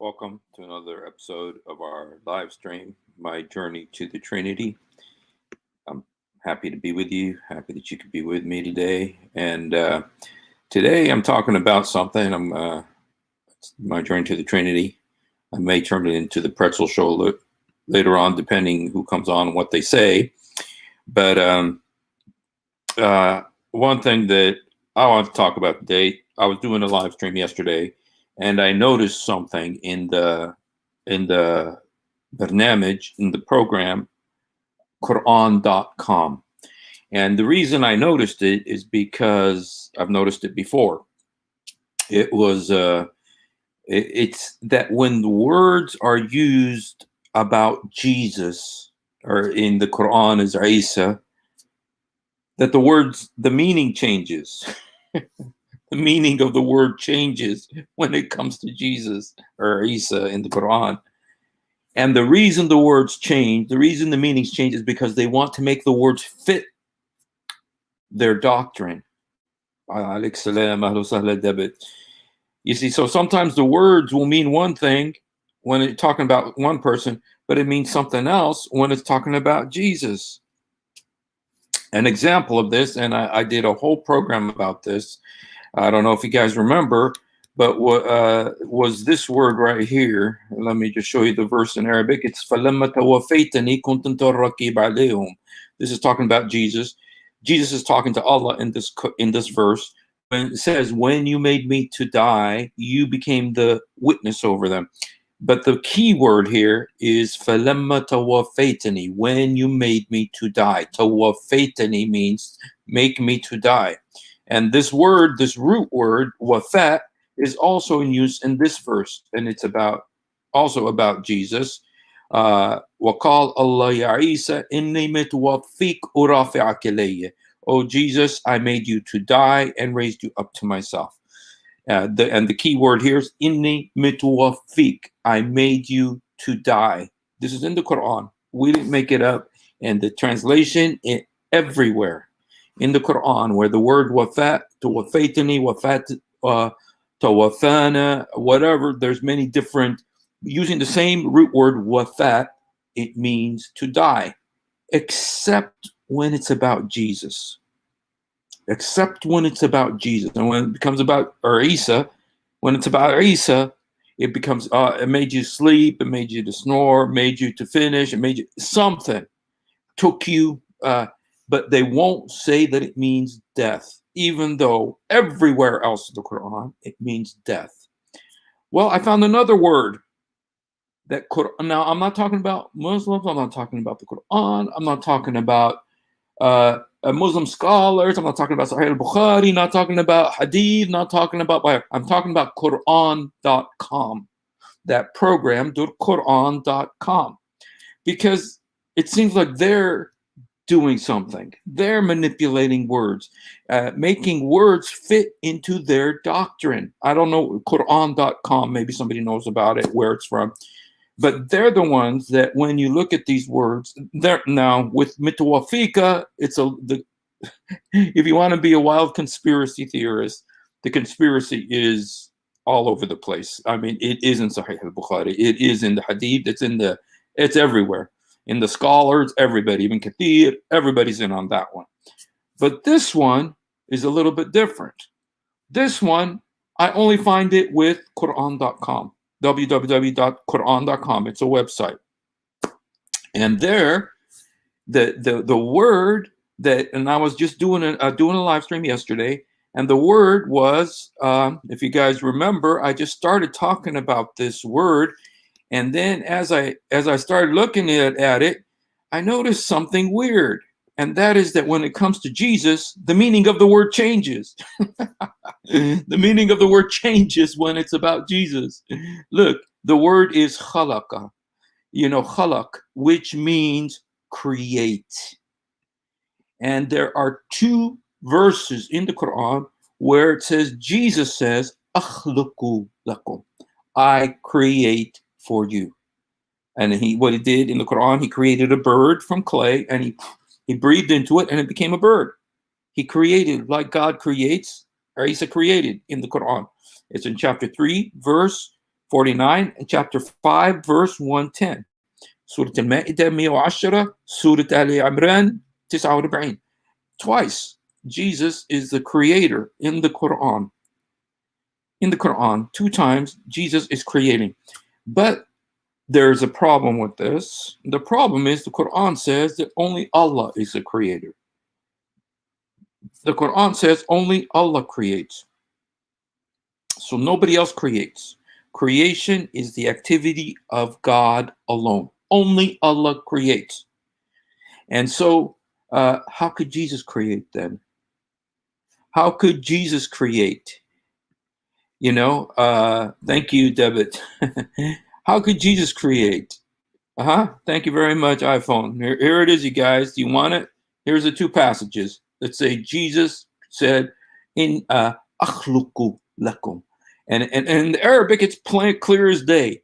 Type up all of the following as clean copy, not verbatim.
Welcome to another episode of our live stream, My Journey to the Trinity. I'm happy to be with you, happy that you could be with me today. And today I'm talking about something. My Journey to the Trinity. I may turn it into the pretzel show later on, depending who comes on and what they say. But one thing that I want to talk about today, I was doing a live stream yesterday, and I noticed something in the Barnamij, in the program, Quran.com. And the reason I noticed it is because I've noticed it before. It's that when the words are used about Jesus, or in the Quran as Isa, that the meaning changes. The meaning of the word changes when it comes to Jesus or Isa in the Quran. And the reason the words change, the reason the meanings change, is because they want to make the words fit their doctrine. You see, so sometimes the words will mean one thing when it's talking about one person, but it means something else when it's talking about Jesus. An example of this, and I did a whole program about this. I don't know if you guys remember, but what was this word right here? Let me just show you the verse in Arabic. It's فَلَمَّا تَوَفَّيْتَنِي كُنْتَ الرَّقِيبَ عَلَيْهِمْ. This is talking about Jesus. Jesus is talking to Allah in this verse. When it says, when you made me to die, you became the witness over them. But the key word here is فَلَمَّا تَوَفَّيْتَنِي, when you made me to die. تَوَفَّيْتَنِي means make me to die. And this word, this root word, wafat, is also in use in this verse, and it's also about Jesus. وَقَالَ اللَّهُ يَا عِيسَى إِنِّي مِتْوَفِّيكَ وَرَافِعَكَ إِلَيَّ. Oh Jesus, I made you to die and raised you up to myself. And the key word here is inni mitwafiq. I made you to die. This is in the Quran. We didn't make it up. And the translation everywhere in the Quran, where the word wafat, tawafaytani, wafat, tawafana, whatever, there's many different, using the same root word wafat, it means to die, except when it's about Jesus. Except when it's about Jesus. And when it becomes about Isa, when it's about Isa, it becomes, it made you sleep, it made you to snore, made you to finish, it made you something, took you, but they won't say that it means death, even though everywhere else in the Quran, it means death. Well, I found another word that now I'm not talking about Muslims, I'm not talking about the Quran, I'm not talking about Muslim scholars, I'm not talking about Sahih al-Bukhari, not talking about Hadith, not talking about Bible. I'm talking about Quran.com, that program, Quran.com, because it seems like they're doing something. They're manipulating words, making words fit into their doctrine. I don't know, Quran.com, maybe somebody knows about it, where it's from. But they're the ones that, when you look at these words, they're now with mitwafika, if you want to be a wild conspiracy theorist, the conspiracy is all over the place. I mean, it is in Sahih al-Bukhari, it is in the Hadith, it's everywhere. In the scholars, everybody, even Kathir, everybody's in on that one. But this one is a little bit different. This one, I only find it with Quran.com. www.quran.com. It's a website, and there, the word that, and I was just doing a live stream yesterday, and the word was, if you guys remember, I just started talking about this word, and then as I started looking at it, I noticed something weird, and that is that when it comes to Jesus, the meaning of the word changes. The meaning of the word changes when it's about Jesus. Look, the word is khalaqa, khalaq, which means create. And there are two verses in the Quran where it says, Jesus says, akhluqu lakum, I create for you. And what he did in the Quran, he created a bird from clay, and he breathed into it, and it became a bird. He created like God creates, or Isa created in the Quran. It's in chapter 3, verse 49, and chapter 5, verse 110. Surah Al-Ma'idah 110, Surah Ali Imran 49. Twice, Jesus is the creator in the Quran. In the Quran, 2 times, Jesus is creating. But there's a problem with this. The problem is the Quran says that only Allah is the creator. The Quran says only Allah creates. So nobody else creates. Creation is the activity of God alone. Only Allah creates. And so, how could Jesus create then? How could Jesus create? Thank you, Debit. How could Jesus create? Thank you very much, iPhone. Here it is, you guys. Do you want it? Here's the 2 passages. Let's say Jesus said in akhluqu lakum. And in Arabic, it's plain clear as day.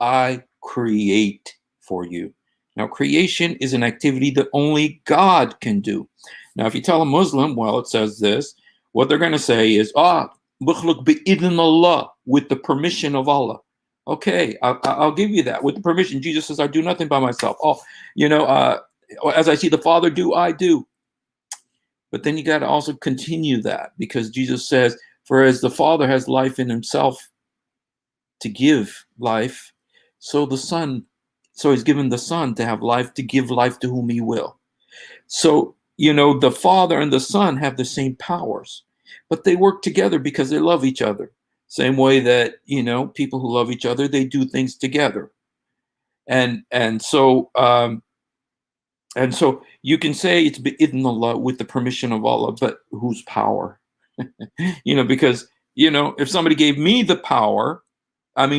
I create for you. Now, creation is an activity that only God can do. Now, if you tell a Muslim, well, it says this, what they're going to say is, بخلق بإذن Allah, with the permission of Allah. Okay, I'll give you that. With the permission, Jesus says, I do nothing by myself. As I see the Father do, I do. But then you got to also continue that, because Jesus says, for as the Father has life in himself to give life, so he's given the Son to have life, to give life to whom he will. So, the Father and the Son have the same powers, but they work together because they love each other. Same way that, people who love each other, they do things together. And so you can say it's bi'idn Allah, with the permission of Allah, but whose power? Because, if somebody gave me the power,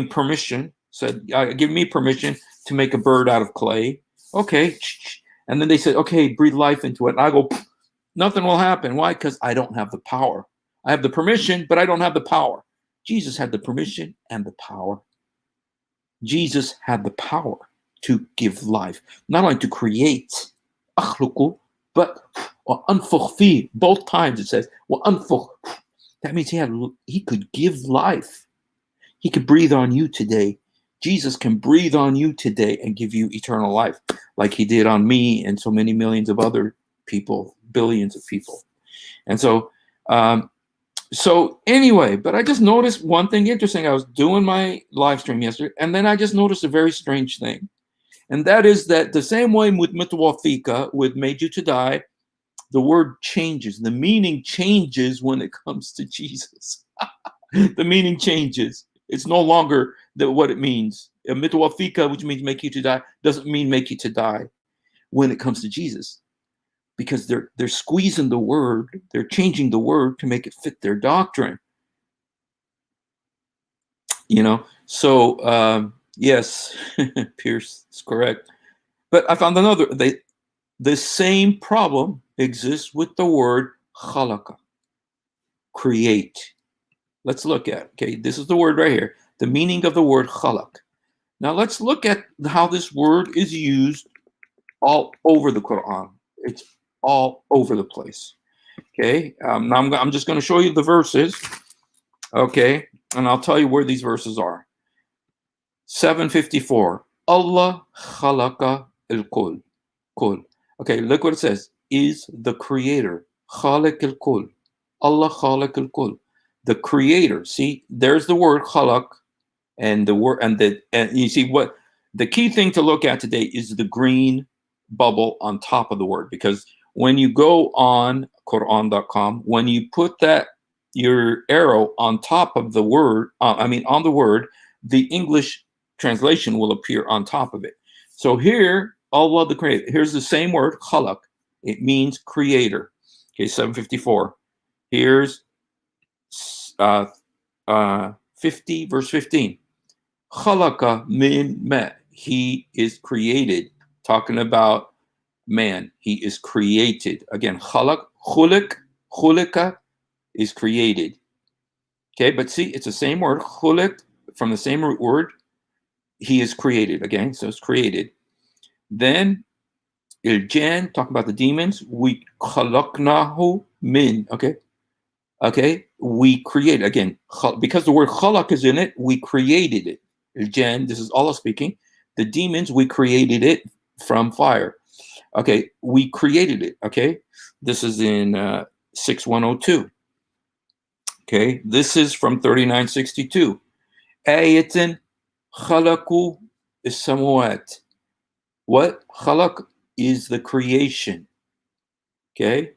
permission, said, give me permission to make a bird out of clay. Okay. And then they said, okay, breathe life into it. And I go, nothing will happen. Why? Because I don't have the power. I have the permission, but I don't have the power. Jesus had the permission and the power. Jesus had the power to give life, not only to create, but both times it says, that means he could give life. He could breathe on you today. Jesus can breathe on you today and give you eternal life, like he did on me and so many millions of other people, billions of people. And so anyway, but I just noticed one thing interesting. I was doing my live stream yesterday, and then I just noticed a very strange thing. And that is that the same way with mutawafika, with made you to die, the word changes. The meaning changes when it comes to Jesus. The meaning changes. It's no longer what it means. Mutawafika, which means make you to die, doesn't mean make you to die when it comes to Jesus. Because they're squeezing the word, they're changing the word to make it fit their doctrine. So yes, Pierce is correct. But I found the same problem exists with the word khalaqa, create. Let's look at, okay, this is the word right here, the meaning of the word khalaq. Now let's look at how this word is used all over the Quran. It's all over the place. Okay, now I'm just going to show you the verses. Okay, and I'll tell you where these verses are. 754. Allah khalaqa al-kul. Kul. Okay, look what it says. Is the creator. Khaliq al-kul. Allah khaliq al-kul. The creator. See, there's the word khalaq, and the word and you see what the key thing to look at today is the green bubble on top of the word, because when you go on Quran.com, when you put your arrow on top of the word, on the word, the English translation will appear on top of it. So here, Allah the creator, here's the same word, khalaq. It means creator. Okay, 754. Here's 50, verse 15. Khalaqa min ma. He is created. Talking about man. He is created. Again, khalaq, khuliqa is created. Okay, but see, it's the same word, khuliq, from the same root word. He is created. Again, so it's created. Then, il-jan, talking about the demons. We khalaqnahu min. Okay, we create. Again, because the word khalaq is in it, we created it. Al-Jinn, this is Allah speaking. The demons, we created it from fire. Okay, we created it. Okay, this is in 6102. Okay, this is from 3962. Ayatin khalaku is-samawat. What? Khalaq is the creation. Okay,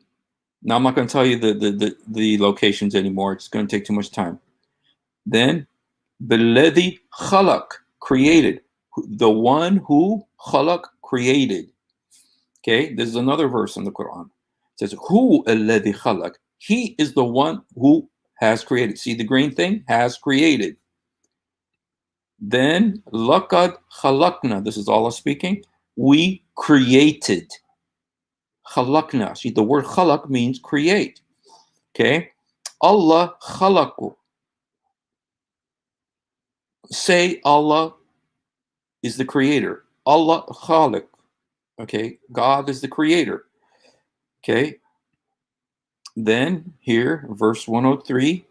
now I'm not going to tell you the locations anymore. It's going to take too much time. Then, billadhi khalaq, created. The one who khalaq, created. Okay, there's another verse in the Quran. It says, Hu alladhi khalaq. He is the one who has created. See the green thing? Has created. Then, laqad khalaqna. This is Allah speaking. We created. Khalaqna. See, the word khalaq means create. Okay? Allah khalaqu. Say Allah is the creator. Allah khaliq. Okay? God is the creator. Okay? Then here, verse 103.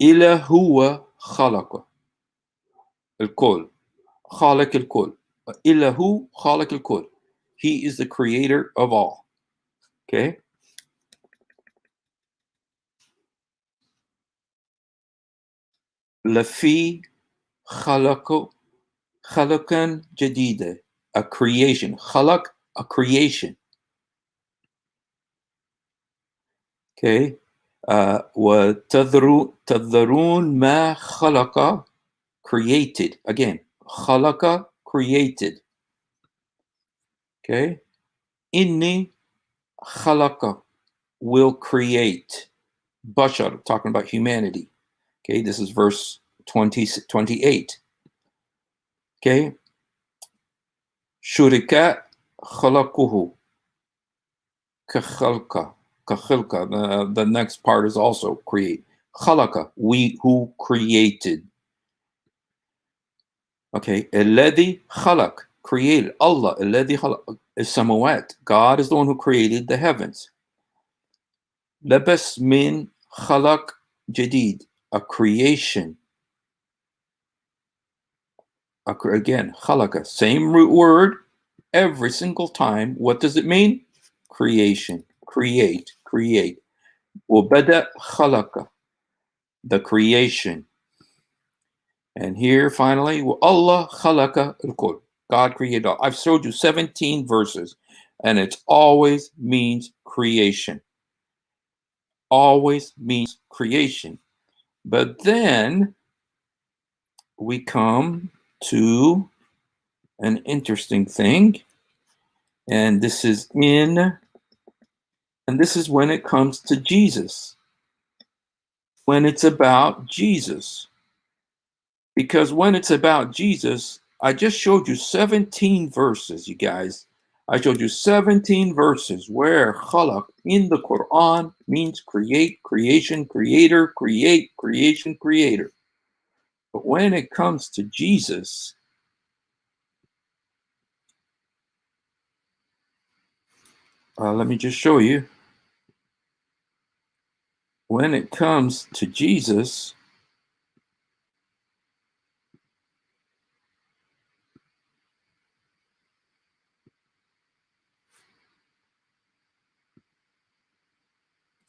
Ila huwa khalaqa al-kul. Khaliq al-kul. Illa hu khaliq al-kul. He is the creator of all. Okay? Lafi khalaqu khalaqan jadida. A creation. Khalaq, a creation. Okay? وَتَذَرُونَ مَا خَلَقَ, created. Again, khalaqa, created. Okay? Inni khalaqa, will create. Bashar, talking about humanity. Okay, this is verse 28. Okay? Shurika khalaquhu kakhalqa. The next part is also create. Khalaqa, we who created. Okay, alladhi khalaq, created. Allah, alladhi khalaq, is-samawat. God is the one who created the heavens. Labas min khalaq jadid, a creation. Again, khalaqa, same root word every single time. What does it mean? Creation, create, create. وَبَدَأَ خَلَقَ, the creation. And here finally, Allah khalaqa al-kul, God created all. I've showed you 17 verses, and it always means creation. Always means creation. But then we come to an interesting thing, and this is when it comes to Jesus. When it's about Jesus. Because when it's about Jesus, I just showed you 17 verses, you guys. I showed you 17 verses where khalaq in the Quran means create, creation, creator, create, creation, creator. But when it comes to Jesus, let me just show you. When it comes to Jesus,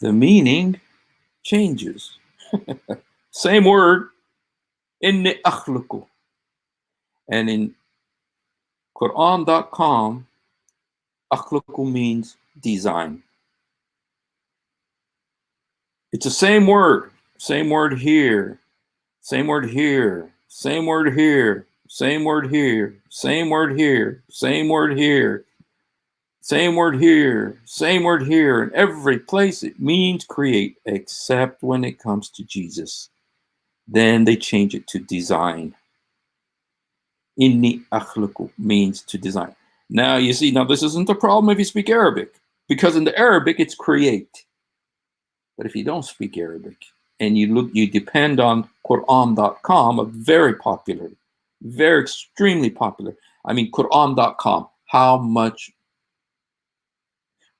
the meaning changes. Same word, inni akhluqu. And in Quran.com, akhluqu means design. It's the same word here, same word here, same word here, same word here, same word here, same word here, same word here, same word here. In every place it means create, except when it comes to Jesus. Then they change it to design. Inni akhluqu means to design. Now you see, now this isn't a problem if you speak Arabic, because in the Arabic it's create. But if you don't speak Arabic and you depend on Quran.com, a very popular, very extremely popular. I mean, Quran.com, how much,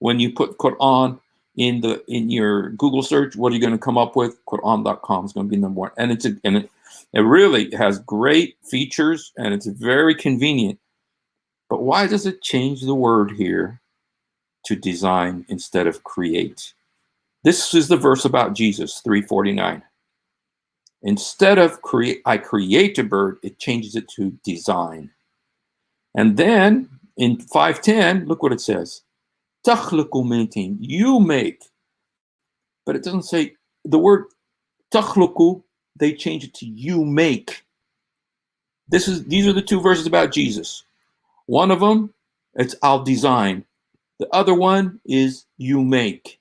when you put Quran in your Google search, what are you going to come up with? Quran.com is going to be number one. And It really has great features and it's very convenient. But why does it change the word here to design instead of create? This is the verse about Jesus, 3:49. Instead of I create a bird, it changes it to design. And then in 5:10, look what it says. تخلق maintain, you make. But it doesn't say the word تخلق, they change it to you make. These are the two verses about Jesus. One of them, it's I'll design. The other one is you make.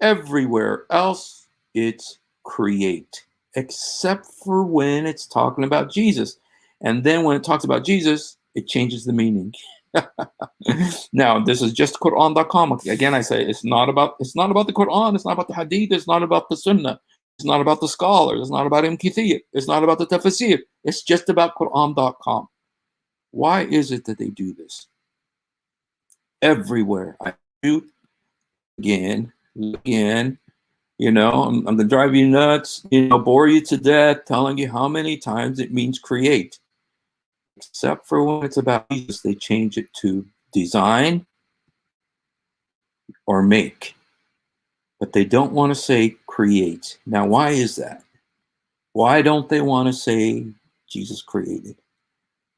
Everywhere else, it's create, except for when it's talking about Jesus. And then when it talks about Jesus, it changes the meaning. Now, this is just Quran.com. Again, I say it's not about the Quran, it's not about the Hadith, it's not about the Sunnah, it's not about the scholars, it's not about Ibn Kathir, it's not about the Tafsir, it's just about Quran.com. Why is it that they do this? Everywhere I shoot again, you know, I'm gonna drive you nuts, you know, bore you to death, telling you how many times it means create. Except for when it's about Jesus, they change it to design or make. But they don't want to say create. Now, why is that? Why don't they want to say Jesus created?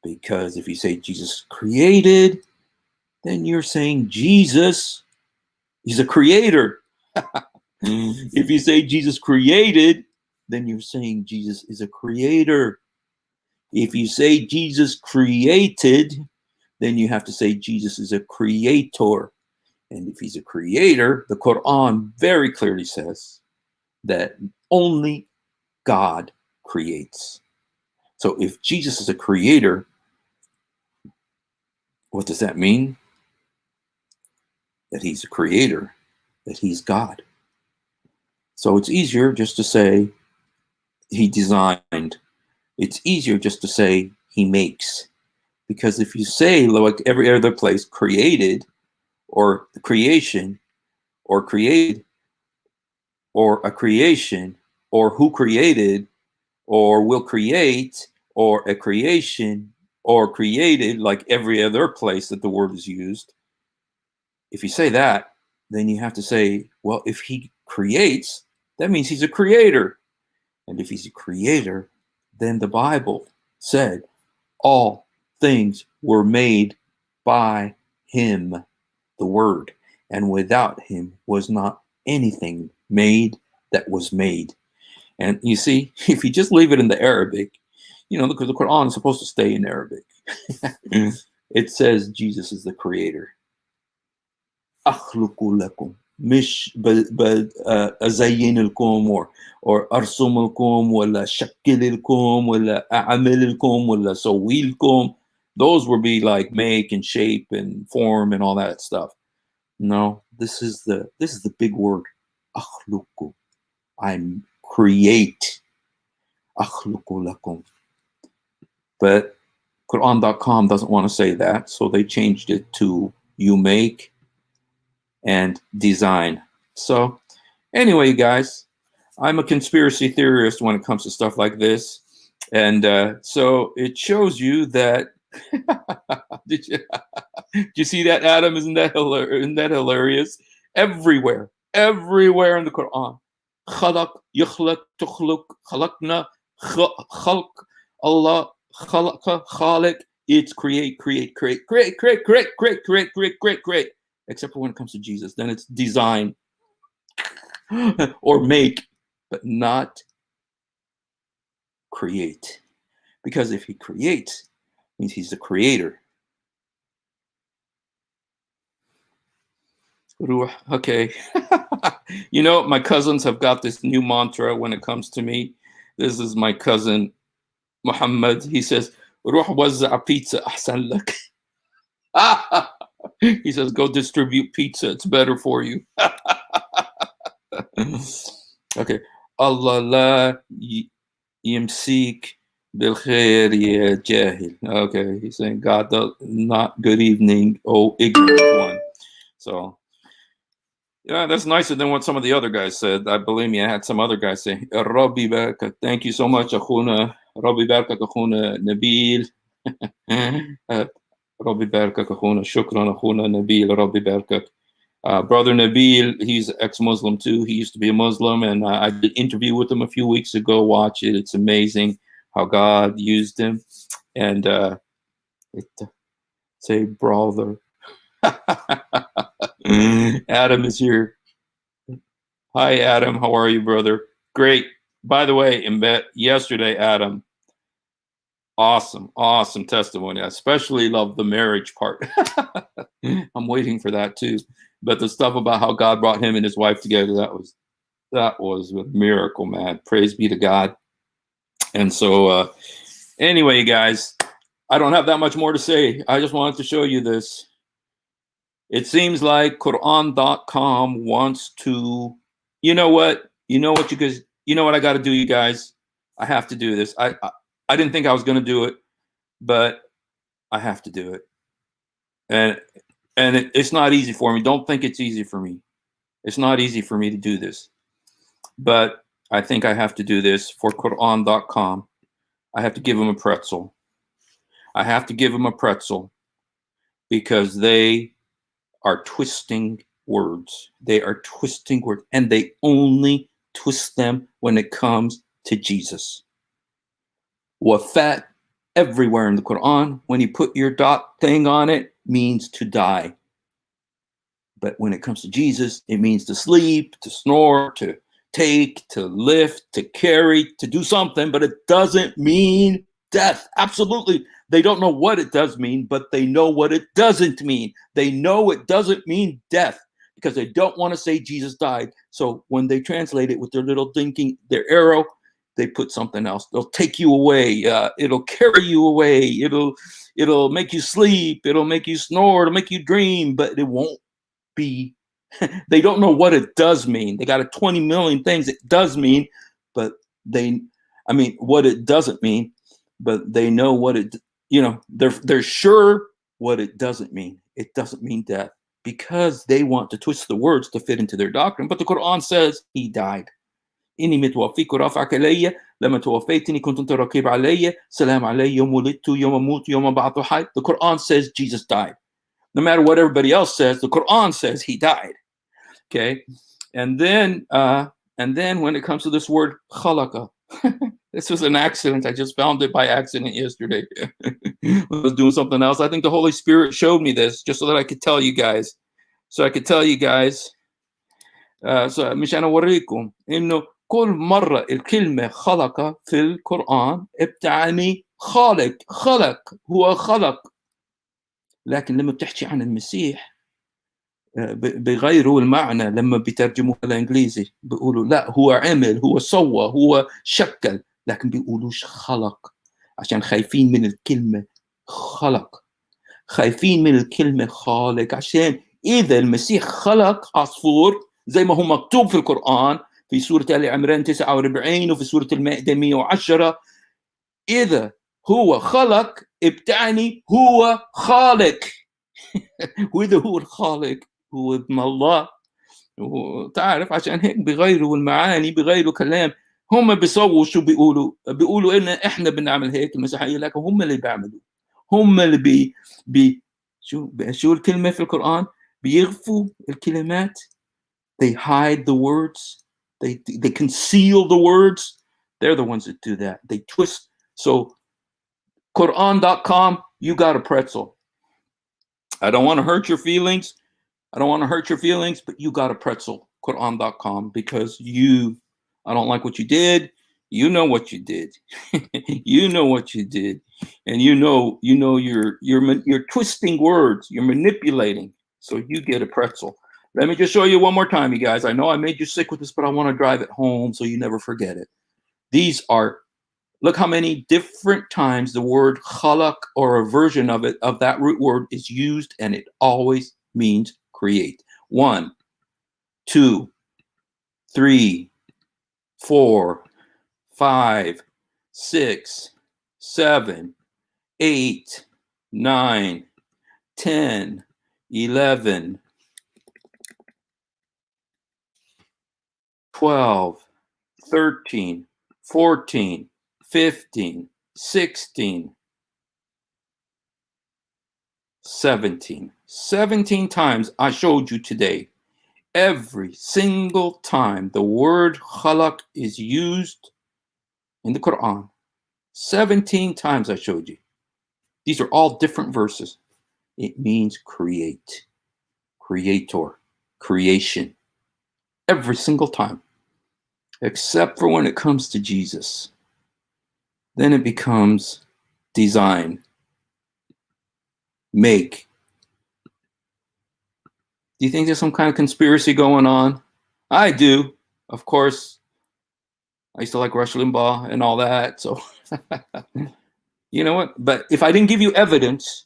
Because if you say Jesus created, then you're saying Jesus, he's a creator. If you say Jesus created, then you're saying Jesus is a creator. If you say Jesus created, then you have to say Jesus is a creator. And if he's a creator, the Quran very clearly says that only God creates. So if Jesus is a creator, what does that mean? That he's a creator, that he's God. So it's easier just to say he designed. It's easier just to say he makes. Because if you say, like every other place, created, or creation, or created, or a creation, or who created, or will create, or a creation, or created, like every other place that the word is used, if you say that, then you have to say, well, if he creates, that means he's a creator. And if he's a creator, then the Bible said all things were made by him, the word, and without him was not anything made that was made. And you see, if you just leave it in the Arabic, you know, because the Quran is supposed to stay in Arabic, it says Jesus is the creator. أخلق لكم مش أزين لكم or أرسم لكم ولا شكل لكم ولا أعمل لكم ولا سوي لكم. Those would be like make and shape and form and all that stuff. No, this is the big word. أخلق. I create. أخلق لكم. But Quran.com doesn't want to say that, so they changed it to you make and design. So anyway, you guys, I'm a conspiracy theorist when it comes to stuff like this. And so it shows you that did you see that, Adam? Isn't that hilarious? Everywhere in the Quran, خلق يخلق تخلق خلقنا خلق Allah خلق خالق, it's create. Except for when it comes to Jesus, then it's design or make, but not create. Because if he creates, it means he's the creator. Okay. You know, my cousins have got this new mantra when it comes to me. This is my cousin Muhammad. He says, روح وزع pizza أحسن لك. He says, go distribute pizza. It's better for you. Okay. Allah la yimsik bil khair ya jahil. Okay. He's saying, God does not good evening, oh ignorant one. So Yeah, that's nicer than what some of the other guys said. I believe me, I had some other guys say, Rabbi Baraka, thank you so much, Akhuna. Rabbi Baraka, Akhuna Nabil. Rabbi Baraka, Akhuna. Shukran, Akhuna Nabil, Rabbi Baraka. Brother Nabil, he's ex-Muslim too. He used to be a Muslim, and I did an interview with him a few weeks ago. Watch it. It's amazing how God used him. And say, brother. Adam is here. Hi, Adam. How are you, brother? Great. By the way, yesterday, Adam, awesome testimony. I especially love the marriage part. I'm waiting for that too. But the stuff about how God brought him and his wife together, that was a miracle, man. Praise be to God. And so, anyway, guys, I don't have that much more to say. I just wanted to show you this. It seems like Quran.com wants to, you know what you guys, you know what I got to do, you guys. I have to do this. I didn't think I was going to do it, but I have to do it. And it's not easy for me. Don't think it's easy for me. It's not easy for me to do this, but I think I have to do this for Quran.com. I have to give them a pretzel. I have to give them a pretzel because they are twisting words. They are twisting words, and they only twist them when it comes to Jesus. Wafat everywhere in the Quran, when you put your dot thing on it, means to die. But when it comes to Jesus, it means to sleep, to snore, to take, to lift, to carry, to do something, but it doesn't mean death. Absolutely. They don't know what it does mean, but they know what it doesn't mean. They know it doesn't mean death because they don't want to say Jesus died. So when they translate it with their little thinking, their arrow, they put something else. They'll take you away. It'll carry you away. It'll make you sleep. It'll make you snore. It'll make you dream, but it won't be. They don't know what it does mean. They got 20 million things it does mean, but what it doesn't mean, but they know what it, they're sure what it doesn't mean. It doesn't mean death because they want to twist the words to fit into their doctrine. But the Quran says he died. إني متوفيك ورافعك إلي لما توفيتني كنت أنت رقيب علي سلام علي يوم ولدت يوم أموت يوم أبعث حي. The Quran says Jesus died. No matter what everybody else says, the Quran says he died. Okay, and then when it comes to this word khalaqa, this was an accident. I just found it by accident yesterday. I was doing something else. I think the Holy Spirit showed me this just so that I could tell you guys. So مشان أوريكم إنه كل مرة الكلمة خلق في القرآن بتعني خلق هو خلق. لكن لما بتحكي عن المسيح بغيروا المعنى. لما بيترجموها للإنجليزي بيقولوا لا هو عمل، هو سوى، هو شكل، لكن بيقولوش خلق عشان خايفين من الكلمة خلق. خايفين من الكلمة خالق عشان إذا المسيح خلق عصفور زي ما هو مكتوب في القرآن في سورة آل عمران 49 وفي سورة المائدة 110، إذا هو خلق بتعني هو خالق. وإذا هو الخالق هو ابن الله. وتعرف عشان هيك بغيروا المعاني، بغيروا كلام. هم بيسووا شو بيقولوا إن إحنا بنعمل هيك المسيحية، لكن هم اللي بيعملوا. هم اللي شو الكلمة في القرآن؟ بيغفوا الكلمات. They hide the words. They conceal the words. They're the ones that do that. They twist. So Quran.com, you got a pretzel. I don't want to hurt your feelings. But you got a pretzel, Quran.com, because I don't like what you did. You know what you did. You know what you did. And you know you're twisting words. You're manipulating. So you get a pretzel. Let me just show you one more time, you guys. I know I made you sick with this, but I want to drive it home so you never forget it. Look how many different times the word khalaq or a version of it, of that root word, is used, and it always means create. 1, 2, 3, 4, 5, 6, 7, 8, 9, 10, 11, 12, 13, 14, 15, 16, 17. 17 times I showed you today. Every single time the word khalaq is used in the Quran, 17 times I showed you. These are all different verses. It means create, creator, creation. Every single time. Except for when it comes to Jesus. Then it becomes design, make. Do you think there's some kind of conspiracy going on? I do. Of course, I used to like Rush Limbaugh and all that. So, you know what? But if I didn't give you evidence,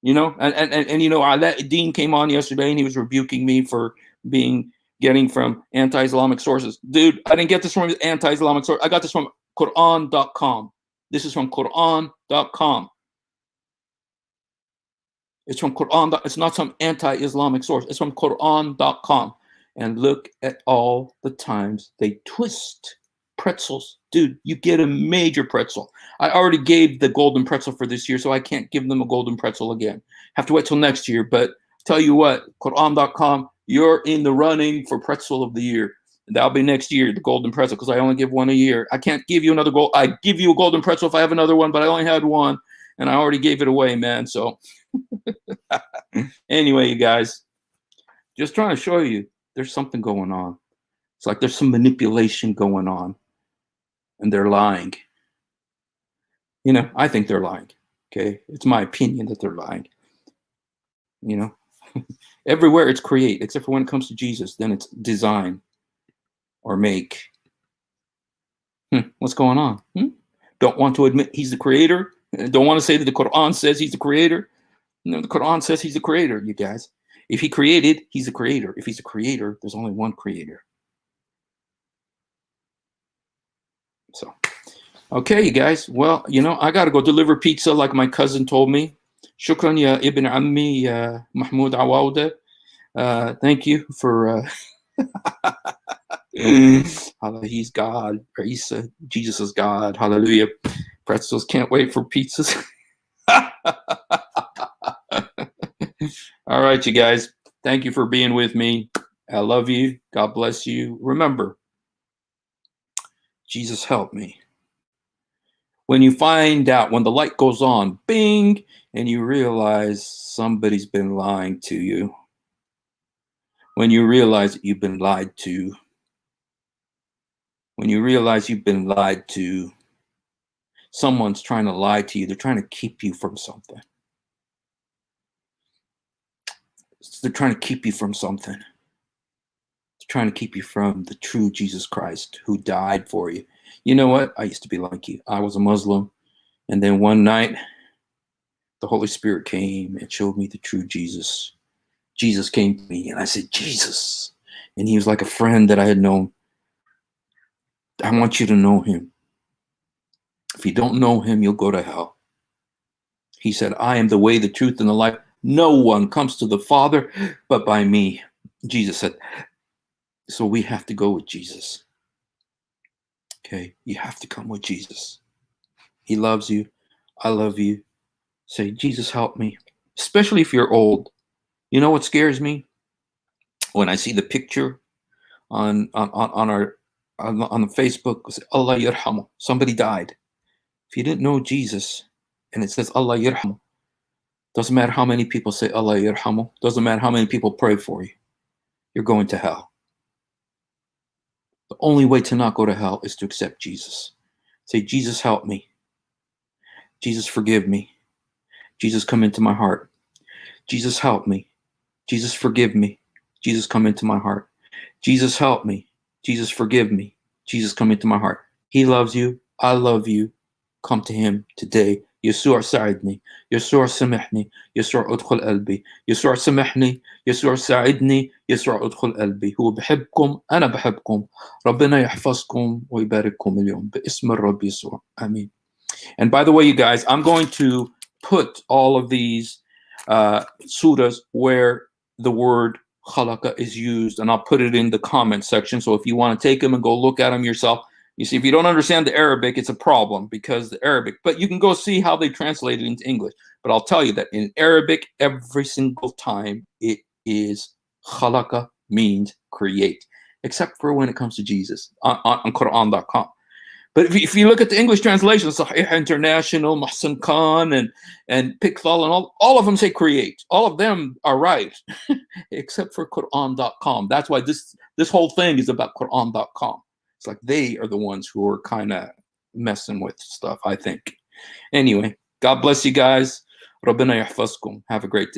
you know, and you know, Dean came on yesterday and he was rebuking me for getting from anti-Islamic sources. Dude, I didn't get this from anti-Islamic source. I got this from Quran.com. This is from Quran.com. It's from Quran. It's not some anti-Islamic source. It's from Quran.com. And look at all the times they twist pretzels. Dude, you get a major pretzel. I already gave the golden pretzel for this year, so I can't give them a golden pretzel again. Have to wait till next year. But tell you what, Quran.com, you're in the running for pretzel of the year. That'll be next year, the golden pretzel, because I only give one a year. I can't give you another gold. I give you a golden pretzel if I have another one, but I only had one, and I already gave it away, man. So anyway, you guys, just trying to show you there's something going on. It's like there's some manipulation going on, and they're lying. You know, I think they're lying. Okay, it's my opinion that they're lying. You know, everywhere it's create, except for when it comes to Jesus, then it's design or make. What's going on? Don't want to admit he's the creator. Don't want to say that the Quran says he's the creator. No, the Quran says he's the creator, you guys. If he created, he's the creator. If he's a creator, there's only one creator. So, okay, you guys. Well, you know, I got to go deliver pizza like my cousin told me. Shukran ya Ibn Ammi Mahmoud Awauda. Thank you for... he's God. Isa, Jesus is God. Hallelujah. Pretzels, can't wait for pizzas. All right, you guys. Thank you for being with me. I love you. God bless you. Remember, Jesus help me. When you find out, when the light goes on, bing, and you realize somebody's been lying to you. When you realize that you've been lied to. When you realize you've been lied to. Someone's trying to lie to you. They're trying to keep you from something. They're trying to keep you from something. They're trying to keep you from the true Jesus Christ who died for you. You know what? I used to be like you. I was a Muslim. And then one night, the Holy Spirit came and showed me the true Jesus. Jesus came to me and I said, Jesus. And he was like a friend that I had known. I want you to know him. If you don't know him, you'll go to hell. He said, I am the way, the truth, and the life. No one comes to the Father but by me. Jesus said, so we have to go with Jesus. Okay, you have to come with Jesus. He loves you. I love you. Say, Jesus, help me. Especially if you're old. You know what scares me? When I see the picture on the Facebook, Allah yarhamu. Somebody died. If you didn't know Jesus, and it says Allah yarhamu, doesn't matter how many people say Allah yarhamu, doesn't matter how many people pray for you, you're going to hell. The only way to not go to hell is to accept Jesus. Say, Jesus, help me. Jesus, forgive me. Jesus, come into my heart. Jesus, help me. Jesus, forgive me. Jesus, come into my heart. Jesus, help me. Jesus, forgive me. Jesus, come into my heart. He loves you. I love you. Come to him today. يسوع ساعدني. يسوع سامحني. يسوع ادخل قلبي. يسوع سامحني. يسوع ساعدني. يسوع ادخل قلبي. هو بحبكم. أنا بحبكم. ربنا يحفظكم ويبارككم اليوم باسم الرب يسوع. آمين. And by the way, you guys, I'm going to put all of these surahs where the word khalaqa is used, and I'll put it in the comment section. So if you want to take them and go look at them yourself, you see, if you don't understand the Arabic, it's a problem because the Arabic, but you can go see how they translate it into English. But I'll tell you that in Arabic, every single time it is khalaqa means create, except for when it comes to Jesus on Quran.com. But if you look at the English translation, Sahih International, Mohsen Khan, and Pickthall, and all of them say create. All of them are right, except for Quran.com. That's why this whole thing is about Quran.com. It's like they are the ones who are kind of messing with stuff, I think. Anyway, God bless you guys. Rabbina yahfazkum. Have a great day.